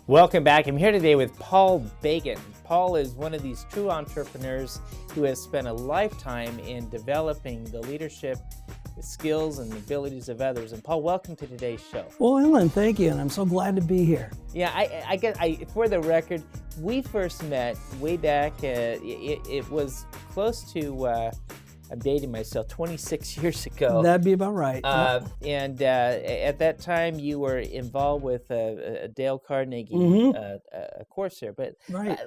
Welcome back. I'm here today with Paul Bagen. Paul is one of these true entrepreneurs who has spent a lifetime in developing the leadership skills and abilities of others. And Paul, welcome to today's show. Well, Ellen, thank you, and I'm so glad to be here. Yeah, I guess for the record, we first met way back. It was close to. I'm dating myself, 26 years ago. That'd be about right. And at that time, you were involved with a Dale Carnegie course here. But right.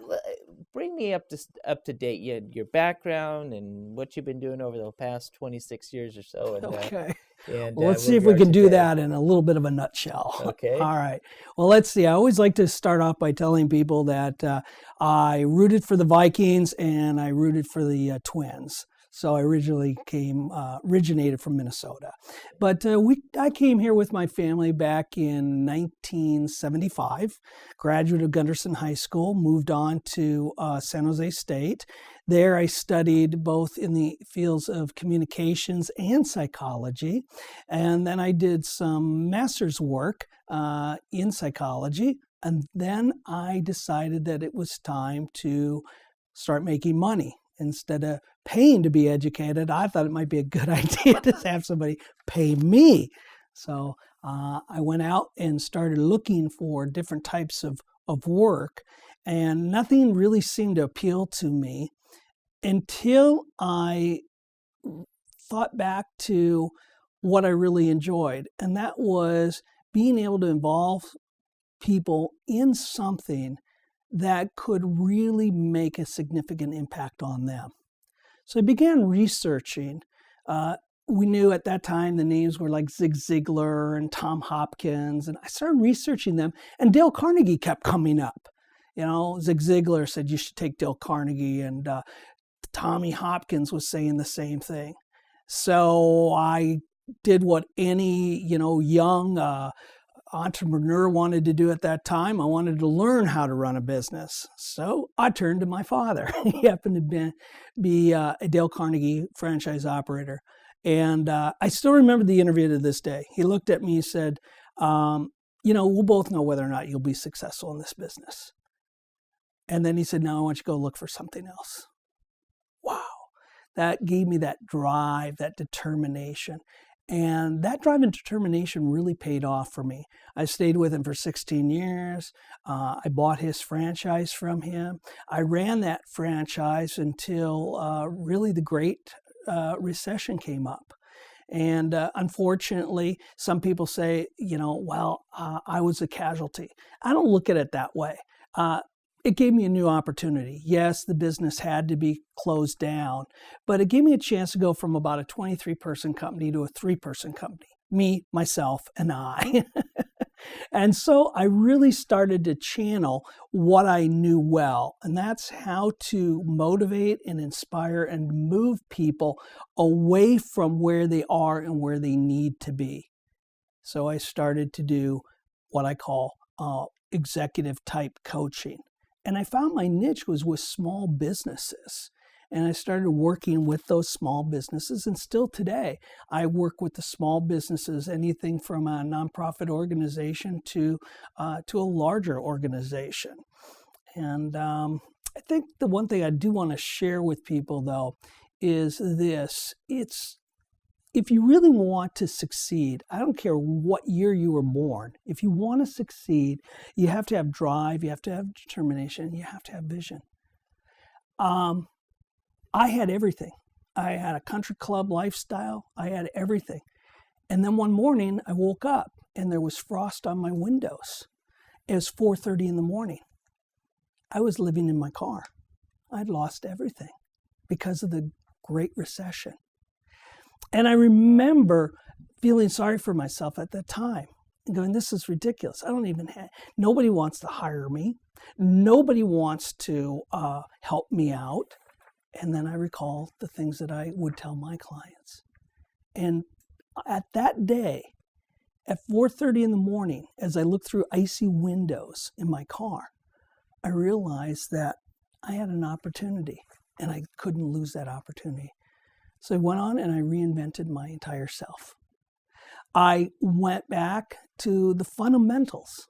Bring me up to date. Your background and what you've been doing over the past 26 years or so. And, okay. Well, let's see if we can do that in a little bit of a nutshell. Okay. All right. Well, let's see. I always like to start off by telling people that I rooted for the Vikings and I rooted for the Twins. So I originally originated from Minnesota. But I came here with my family back in 1975, graduate of Gunderson High School, moved on to San Jose State. There I studied both in the fields of communications and psychology. And then I did some master's work in psychology. And then I decided that it was time to start making money. Instead of paying to be educated, I thought it might be a good idea to have somebody pay me. So I went out and started looking for different types of work, and nothing really seemed to appeal to me until I thought back to what I really enjoyed, and that was being able to involve people in something that could really make a significant impact on them. So I began researching. We knew at that time the names were like Zig Ziglar and Tom Hopkins, and I started researching them, and Dale Carnegie kept coming up. You know, Zig Ziglar said you should take Dale Carnegie, and Tommy Hopkins was saying the same thing. So I did what any, young entrepreneur wanted to do at that time. I wanted to learn how to run a business. So I turned to my father. He happened to be a Dale Carnegie franchise operator. And I still remember the interview to this day. He looked at me and said, we'll both know whether or not you'll be successful in this business. And then he said, now I want you to go look for something else. Wow. That gave me that drive, that determination. And that drive and determination really paid off for me. I stayed with him for 16 years. I bought his franchise from him. I ran that franchise until really the Great Recession came up. And unfortunately, some people say, I was a casualty. I don't look at it that way. It gave me a new opportunity. Yes, the business had to be closed down, but it gave me a chance to go from about a 23-person company to a 3-person company. Me, myself, and I. And so I really started to channel what I knew well, and that's how to motivate and inspire and move people away from where they are and where they need to be. So I started to do what I call executive type coaching. And I found my niche was with small businesses. And I started working with those small businesses. And still today, I work with the small businesses, anything from a nonprofit organization to a larger organization. And I think the one thing I do want to share with people, though, is this. If you really want to succeed, I don't care what year you were born, if you want to succeed, you have to have drive, you have to have determination, you have to have vision. I had everything. I had a country club lifestyle. I had everything. And then one morning I woke up and there was frost on my windows. It was 4:30 in the morning. I was living in my car. I'd lost everything because of the Great Recession. And I remember feeling sorry for myself at that time and going, this is ridiculous. Nobody wants to hire me. Nobody wants to help me out. And then I recall the things that I would tell my clients. And at that day, at 4:30 in the morning, as I looked through icy windows in my car, I realized that I had an opportunity and I couldn't lose that opportunity. So I went on and I reinvented my entire self. I went back to the fundamentals.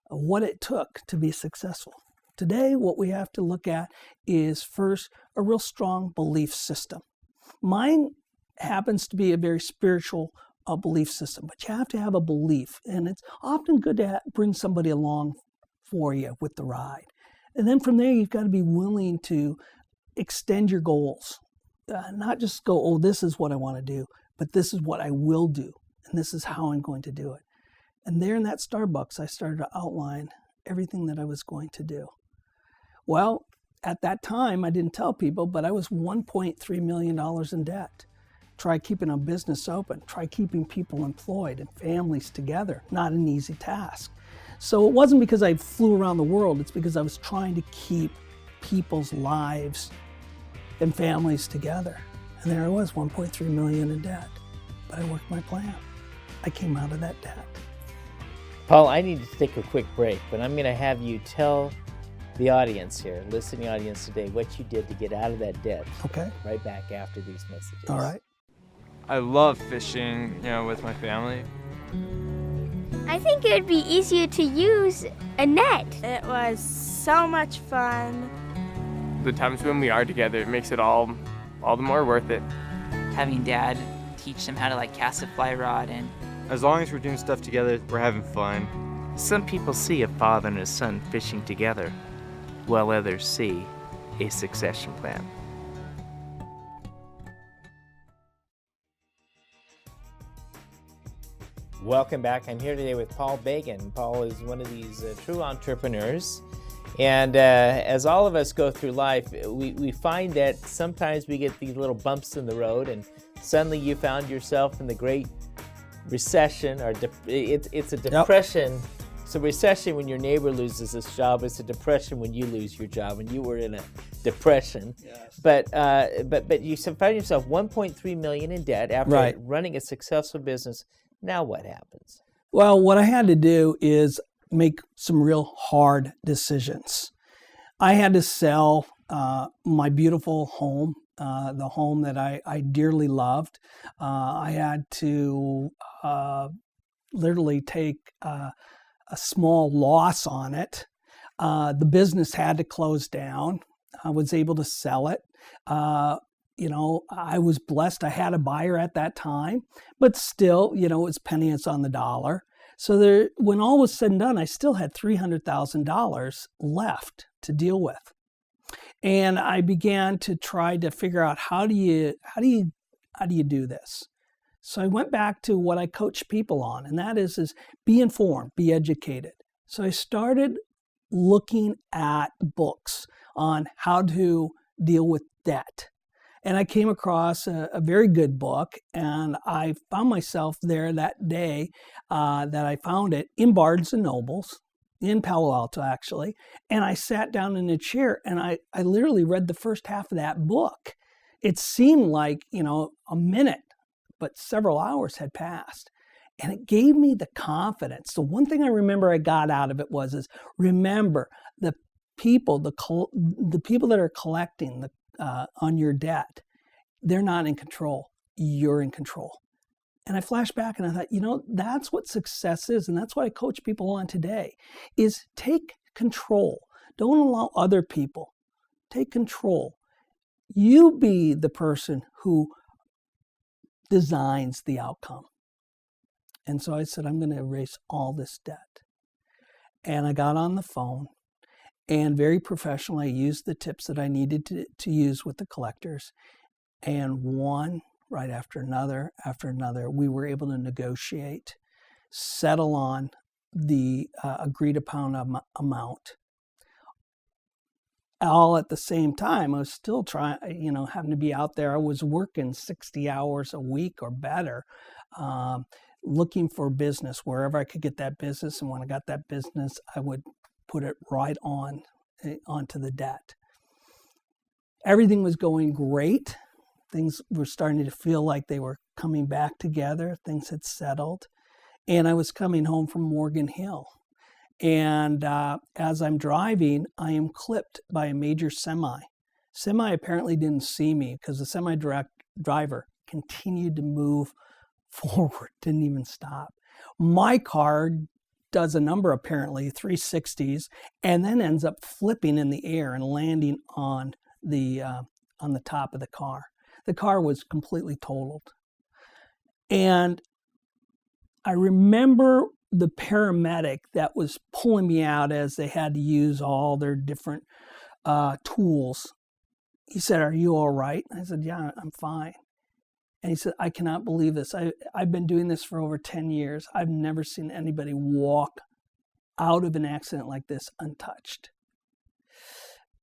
what it took to be successful. Today, what we have to look at is first a real strong belief system. Mine happens to be a very spiritual belief system, but you have to have a belief, and it's often good to bring somebody along for you with the ride. And then from there, you've got to be willing to extend your goals, not just go, oh, this is what I want to do, but this is what I will do, and this is how I'm going to do it. And there in that Starbucks, I started to outline everything that I was going to do. Well, at that time, I didn't tell people, but I was $1.3 million in debt. Try keeping a business open, try keeping people employed and families together. Not an easy task. So it wasn't because I flew around the world, it's because I was trying to keep people's lives and families together. And there I was, 1.3 million in debt. But I worked my plan. I came out of that debt. Paul, I need to take a quick break, but I'm going to have you tell the audience here, listening audience today, what you did to get out of that debt. Okay. Right back after these messages. All right. I love fishing, with my family. I think it would be easier to use a net. It was so much fun. The times when we are together, it makes it all the more worth it. Having Dad teach them how to cast a fly rod, and as long as we're doing stuff together, we're having fun. Some people see a father and a son fishing together, while others see a succession plan. Welcome back. I'm here today with Paul Bagen. Paul is one of these true entrepreneurs. And as all of us go through life, we find that sometimes we get these little bumps in the road, and suddenly you found yourself in the Great Recession, or it's a depression. Yep. So recession when your neighbor loses his job. It's a depression when you lose your job, and you were in a depression. Yes. But you found yourself $1.3 million in debt after running a successful business. Now what happens? Well, what I had to do is make some real hard decisions. I had to sell my beautiful home, the home that I dearly loved. I had to literally take a small loss on it. The business had to close down. I was able to sell it. I was blessed. I had a buyer at that time, but still, it's pennies on the dollar. So when all was said and done, I still had $300,000 left to deal with. And I began to try to figure out how do you do this? So I went back to what I coach people on, and that is be informed, be educated. So I started looking at books on how to deal with debt. And I came across a very good book, and I found myself there that day that I found it in Barnes & Nobles, in Palo Alto actually, and I sat down in a chair and I literally read the first half of that book. It seemed like, a minute, but several hours had passed. And it gave me the confidence. So one thing I remember I got out of it was remember the people that are collecting on your debt, they're not in control. You're in control. And I flashed back and I thought, that's what success is. And that's what I coach people on today is take control. Don't allow other people. Take control. You be the person who designs the outcome. And so I said, I'm going to erase all this debt. And I got on the phone. And very professionally, I used the tips that I needed to use with the collectors. And one right after another, we were able to negotiate, settle on the agreed upon amount. All at the same time, I was still trying, having to be out there. I was working 60 hours a week or better, looking for business wherever I could get that business. And when I got that business, I would put it right onto the debt. Everything was going great. Things were starting to feel like they were coming back together. Things had settled. And I was coming home from Morgan Hill. And as I'm driving, I am clipped by a major semi. Semi apparently didn't see me because the semi-driver continued to move forward, didn't even stop. My car does a number, apparently 360s, and then ends up flipping in the air and landing on the top of the car. The car was completely totaled. And I remember the paramedic that was pulling me out as they had to use all their different tools. He said, "Are you all right?" I said, "Yeah, I'm fine." And he said, "I cannot believe this. I've been doing this for over 10 years. I've never seen anybody walk out of an accident like this untouched."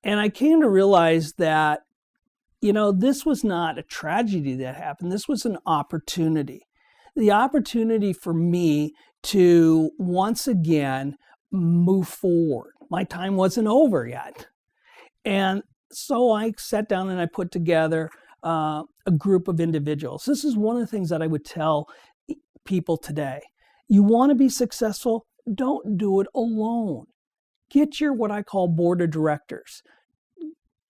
And I came to realize that, this was not a tragedy that happened. This was an opportunity. The opportunity for me to once again move forward. My time wasn't over yet. And so I sat down and I put together a group of individuals. This is one of the things that I would tell people today. You want to be successful? Don't do it alone. Get your what I call board of directors.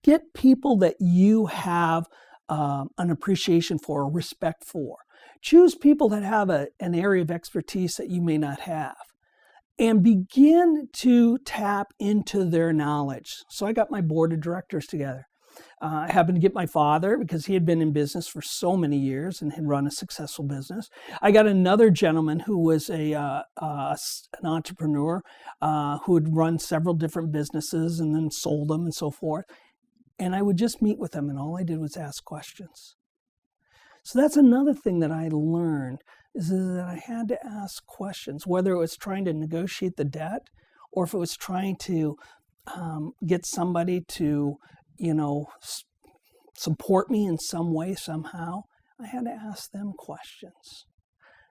Get people that you have an appreciation for or respect for. Choose people that have an area of expertise that you may not have. And begin to tap into their knowledge. So I got my board of directors together. I happened to get my father because he had been in business for so many years and had run a successful business. I got another gentleman who was an entrepreneur who had run several different businesses and then sold them and so forth. And I would just meet with them, and all I did was ask questions. So that's another thing that I learned, is that I had to ask questions, whether it was trying to negotiate the debt or if it was trying to get somebody to, support me in some way, somehow. I had to ask them questions.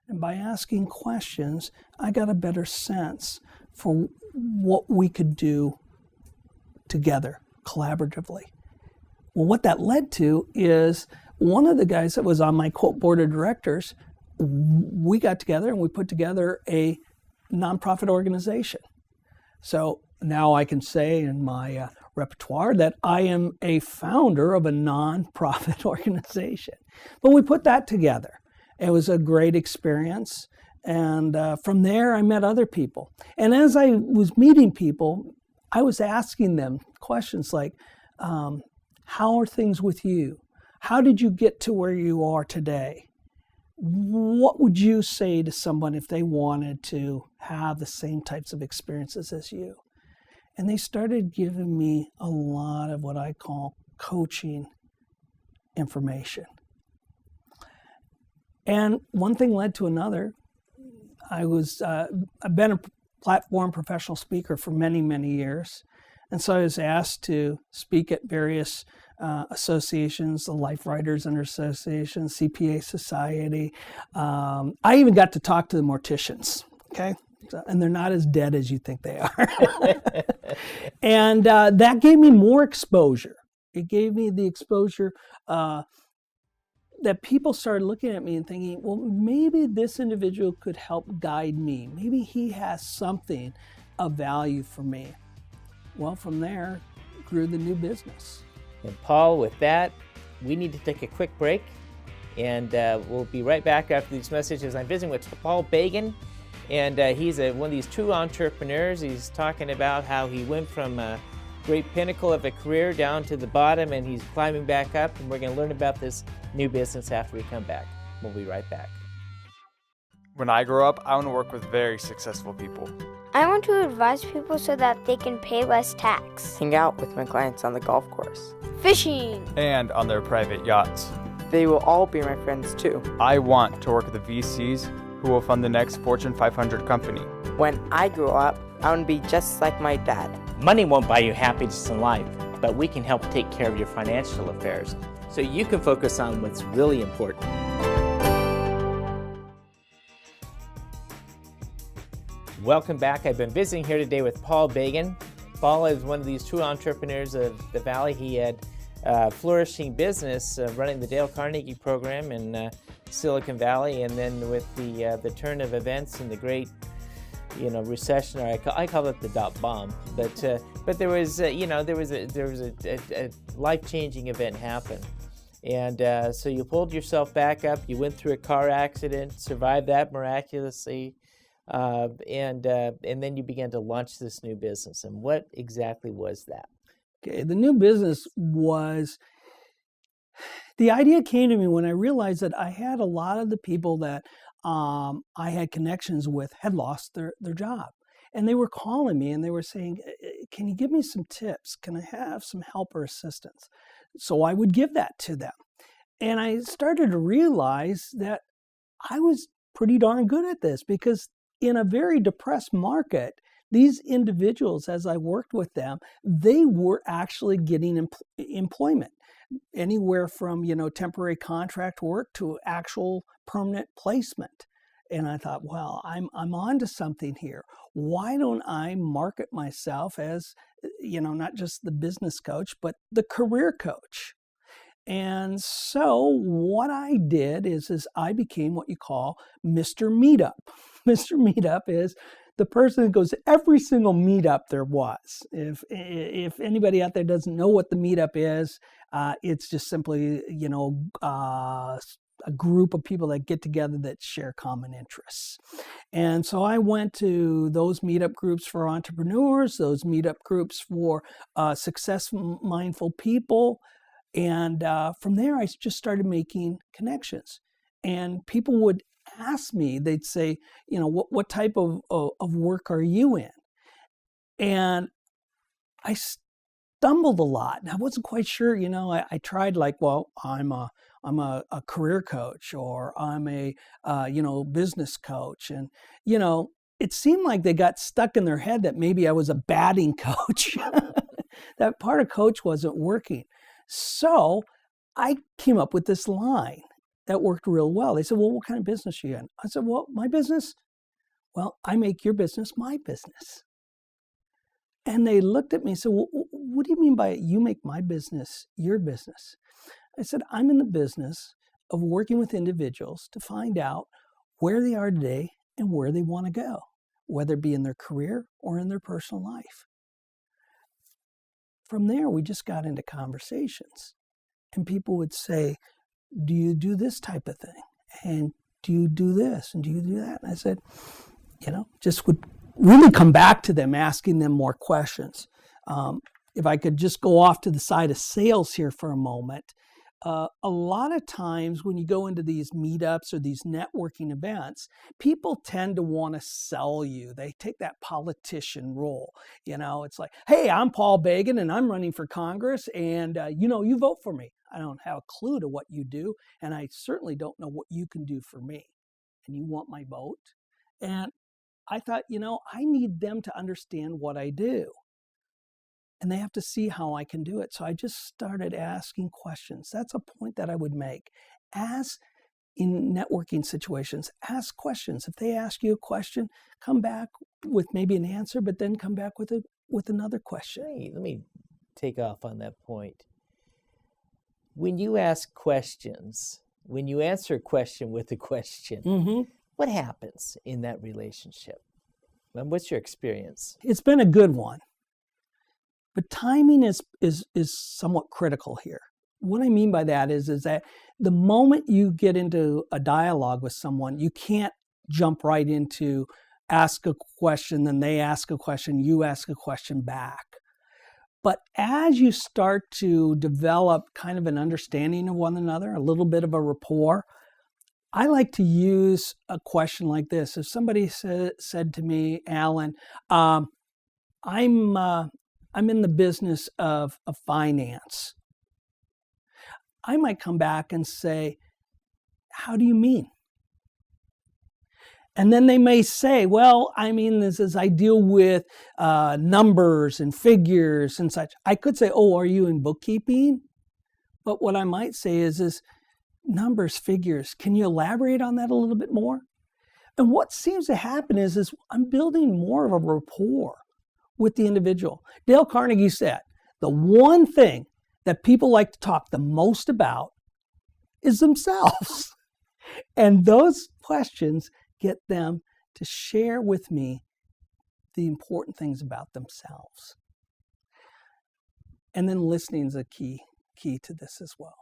And by asking questions, I got a better sense for what we could do together, collaboratively. Well, what that led to is one of the guys that was on my quote board of directors, we got together and we put together a nonprofit organization. So now I can say in my repertoire that I am a founder of a nonprofit organization. But we put that together. It was a great experience. And from there, I met other people. And as I was meeting people, I was asking them questions like, how are things with you? How did you get to where you are today? What would you say to someone if they wanted to have the same types of experiences as you? And they started giving me a lot of what I call coaching information. And one thing led to another. I've been a platform professional speaker for many, many years. And so I was asked to speak at various associations, the Life Writers Association, CPA Society. I even got to talk to the morticians, okay? And they're not as dead as you think they are. And that gave me more exposure. It gave me the exposure that people started looking at me and thinking, well, maybe this individual could help guide me. Maybe he has something of value for me. Well, from there grew the new business. And Paul, with that, we need to take a quick break, and we'll be right back after these messages. I'm visiting with Paul Bagen, and he's one of these true entrepreneurs. He's talking about how he went from a great pinnacle of a career down to the bottom, and he's climbing back up, and we're going to learn about this new business after we come back. We'll be right back. When I grow up, I want to work with very successful people. I want to advise people so that they can pay less tax. Hang out with my clients on the golf course. Fishing. And on their private yachts. They will all be my friends too. I want to work with the VCs who will fund the next Fortune 500 company. When I grow up, I want to be just like my dad. Money won't buy you happiness in life, but we can help take care of your financial affairs so you can focus on what's really important. Welcome back. I've been visiting here today with Paul Bagen. Paul is one of these true entrepreneurs of the Valley. He had a flourishing business running the Dale Carnegie program in Silicon Valley, and then with the turn of events and the great recession, or I call it the dot bomb, but there was a life-changing event happen, and so you pulled yourself back up. You went through a car accident, survived that miraculously, and then you began to launch this new business. And what exactly was that? Okay, the new business was, the idea came to me when I realized that I had a lot of the people that I had connections with had lost their job. And they were calling me and they were saying, can you give me some tips? Can I have some help or assistance? So I would give that to them. And I started to realize that I was pretty darn good at this, because in a very depressed market, these individuals, as I worked with them, they were actually getting employment, anywhere from, temporary contract work to actual permanent placement. And I thought, well, I'm on to something here. Why don't I market myself as, not just the business coach, but the career coach? And so what I did is I became what you call Mr. Meetup. Mr. Meetup is the person who goes to every single meetup there was. If anybody out there doesn't know what the meetup is, it's just simply, a group of people that get together that share common interests. And so I went to those meetup groups for entrepreneurs, those meetup groups for success-mindful people. And from there, I just started making connections. And people would ask me, they'd say, what type of work are you in? And I stumbled a lot. And I wasn't quite sure, I tried like, well, I'm a career coach, or I'm a, business coach. And, it seemed like they got stuck in their head that maybe I was a batting coach. That part of coach wasn't working. So I came up with this line that worked real well. They said, well, what kind of business are you in? I said, well, my business? Well, I make your business my business. And they looked at me and said, well, what do you mean by you make my business your business? I said, I'm in the business of working with individuals to find out where they are today and where they want to go, whether it be in their career or in their personal life. From there, we just got into conversations, and people would say, do you do this type of thing? And do you do this? And do you do that? And I said, just would really come back to them, asking them more questions. If I could just go off to the side of sales here for a moment, a lot of times when you go into these meetups or these networking events, people tend to want to sell you. They take that politician role. It's like, hey, I'm Paul Bagen and I'm running for Congress, and you vote for me. I don't have a clue to what you do, and I certainly don't know what you can do for me. And you want my vote? And I thought, I need them to understand what I do. And they have to see how I can do it. So I just started asking questions. That's a point that I would make. As in networking situations, ask questions. If they ask you a question, come back with maybe an answer, but then come back with another question. Hey, let me take off on that point. When you ask questions, when you answer a question with a question, what happens in that relationship? And what's your experience? It's been a good one. But timing is somewhat critical here. What I mean by that is that the moment you get into a dialogue with someone, you can't jump right into ask a question, then they ask a question, you ask a question back. But as you start to develop kind of an understanding of one another, a little bit of a rapport, I like to use a question like this. If somebody said to me, Alan, I'm in the business of finance, I might come back and say, how do you mean? And then they may say, well, I mean, this is, I deal with numbers and figures and such. I could say, oh, are you in bookkeeping? But what I might say is numbers, figures, can you elaborate on that a little bit more? And what seems to happen is I'm building more of a rapport with the individual. Dale Carnegie said, the one thing that people like to talk the most about is themselves. And those questions get them to share with me the important things about themselves. And then listening is a key to this as well.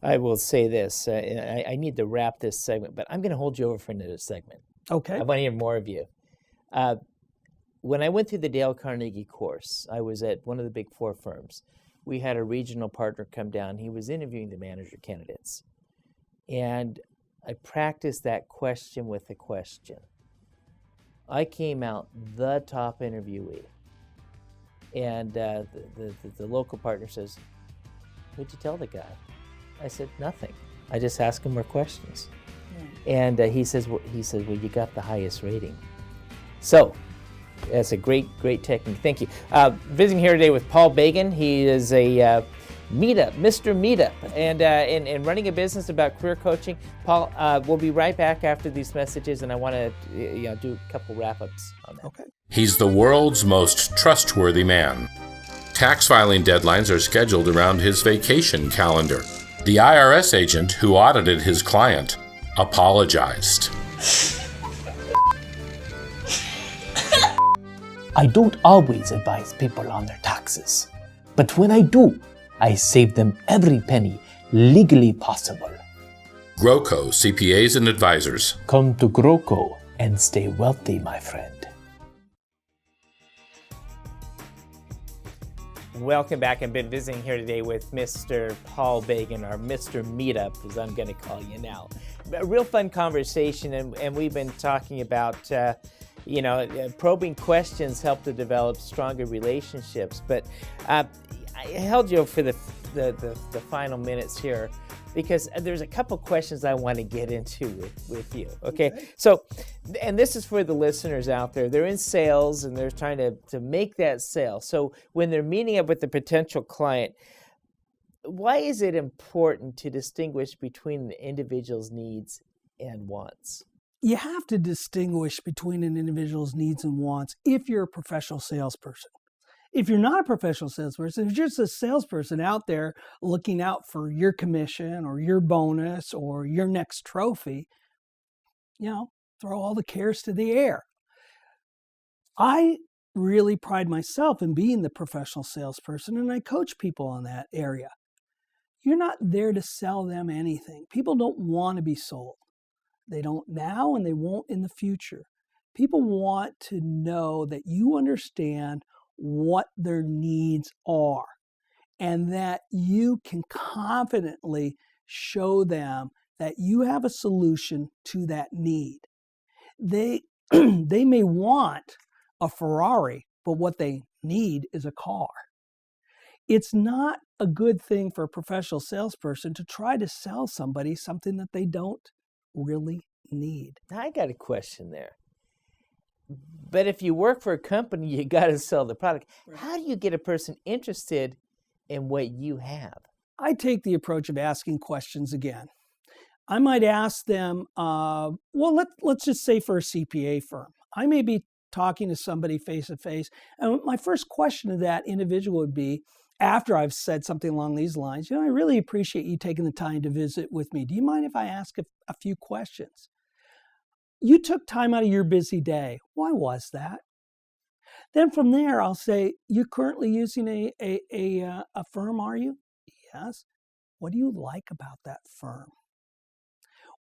I will say this, I need to wrap this segment, but I'm going to hold you over for another segment. Okay. I want to hear more of you. When I went through the Dale Carnegie course, I was at one of the big 4 firms. We had a regional partner come down. He was interviewing the manager candidates. And I practiced that question with a question. I came out the top interviewee. And the local partner says, "What'd you tell the guy?" I said, "Nothing. I just asked him more questions." And he says, well, you got the highest rating. So that's a great technique. Thank you. Visiting here today with Paul Bagen. He is a Mr. Meetup, and running a business about career coaching. Paul, we'll be right back after these messages, and I want to do a couple wrap-ups on that. Okay. He's the world's most trustworthy man. Tax filing deadlines are scheduled around his vacation calendar. The IRS agent who audited his client apologized. I don't always advise people on their taxes, but when I do, I save them every penny legally possible. GrowCo CPAs and Advisors. Come to GrowCo and stay wealthy, my friend. Welcome back. I've been visiting here today with Mr. Paul Bagen, or Mr. Meetup, as I'm going to call you now. A real fun conversation, and we've been talking about, probing questions help to develop stronger relationships. But I held you for the final minutes here because there's a couple questions I want to get into with you. Okay? So, and this is for the listeners out there. They're in sales and they're trying to make that sale. So when they're meeting up with the potential client, why is it important to distinguish between the individual's needs and wants? You have to distinguish between an individual's needs and wants if you're a professional salesperson. If you're not a professional salesperson, if you're just a salesperson out there looking out for your commission or your bonus or your next trophy, throw all the cares to the air. I really pride myself in being the professional salesperson, and I coach people on that area. You're not there to sell them anything. People don't want to be sold. They don't now and they won't in the future. People want to know that you understand what their needs are and that you can confidently show them that you have a solution to that need. They may want a Ferrari, but what they need is a car. It's not a good thing for a professional salesperson to try to sell somebody something that they don't really need. I got a question there. But if you work for a company, you got to sell the product. How do you get a person interested in what you have? I take the approach of asking questions again. I might ask them, let's just say for a CPA firm, I may be talking to somebody face to face, and my first question to that individual would be, after I've said something along these lines, I really appreciate you taking the time to visit with me. Do you mind if I ask a few questions? You took time out of your busy day. Why was that? Then from there, I'll say, you're currently using a firm, are you? Yes. What do you like about that firm?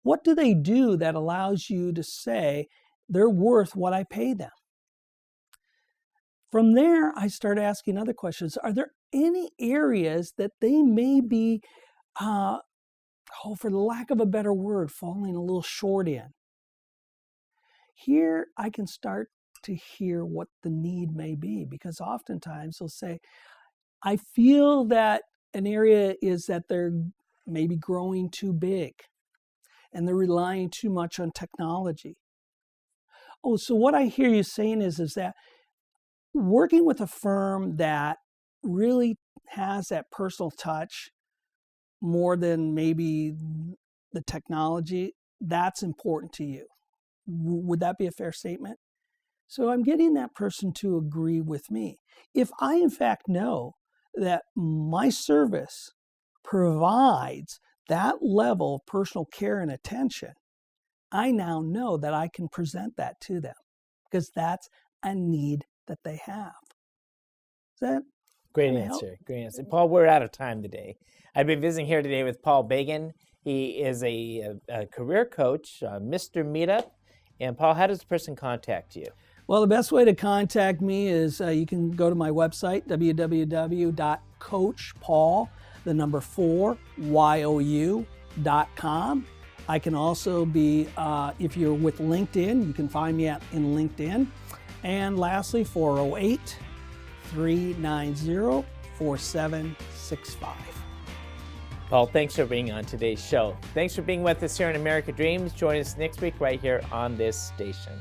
What do they do that allows you to say they're worth what I pay them? From there, I start asking other questions. Are there any areas that they may be, for the lack of a better word, falling a little short in? Here, I can start to hear what the need may be, because oftentimes they'll say, I feel that an area is that they're maybe growing too big and they're relying too much on technology. Oh, so what I hear you saying is that working with a firm that really has that personal touch more than maybe the technology, that's important to you. Would that be a fair statement? So I'm getting that person to agree with me. If I, in fact, know that my service provides that level of personal care and attention, I now know that I can present that to them because that's a need that they have. Is that Great answer. Great answer. Paul, we're out of time today. I've been visiting here today with Paul Bagen. He is a career coach, Mr. Meetup, And Paul, how does a person contact you? Well, the best way to contact me is you can go to my website, www.coachpaul4you.com. I can also be, if you're with LinkedIn, you can find me in LinkedIn. And lastly, 408-390-4765. Paul, thanks for being on today's show. Thanks for being with us here on America Dreams. Join us next week right here on this station.